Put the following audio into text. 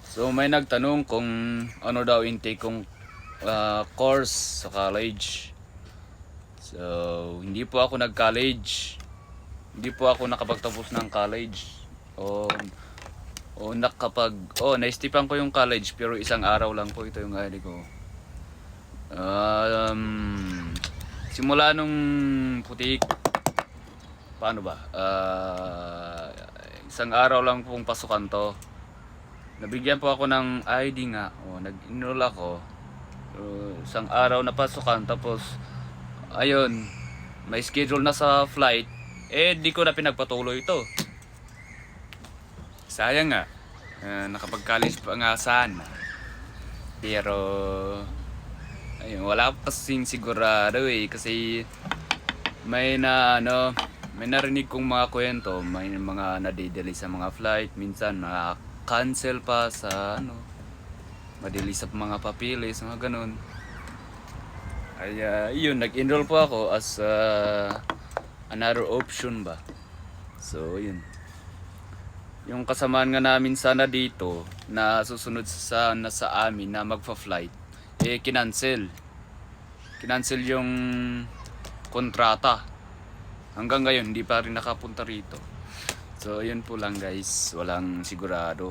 So may nagtanong kung ano daw intake kong course sa college. So hindi po ako nag-college. Hindi po ako nakapagtapos ng college. O naistipan ko yung college pero isang araw lang po ito yung ID ko. Simula nung putik, paano ba? Isang araw lang pong pasukan to. Nabigyan po ako ng ID nga. Nag-enroll ako. Isang araw na pasukan tapos ayun, may schedule na sa flight. Di ko na pinagpatuloy ito. Sayang nga. Nakapag-college pa nga sana. Pero ayun, wala pa kasing sigurado kasi may narinig kong mga kwento, may mga nadidelay sa mga flight, minsan cancel pa sa madili sa mga papilis, mga ganun. Ay yun, nag-enroll po ako as another option ba. So yun, yung kasamaan nga namin sana dito na susunod sa amin na magfa-flight, kinancel yung kontrata. Hanggang ngayon hindi pa rin nakapunta rito. So ayun po lang guys, walang sigurado.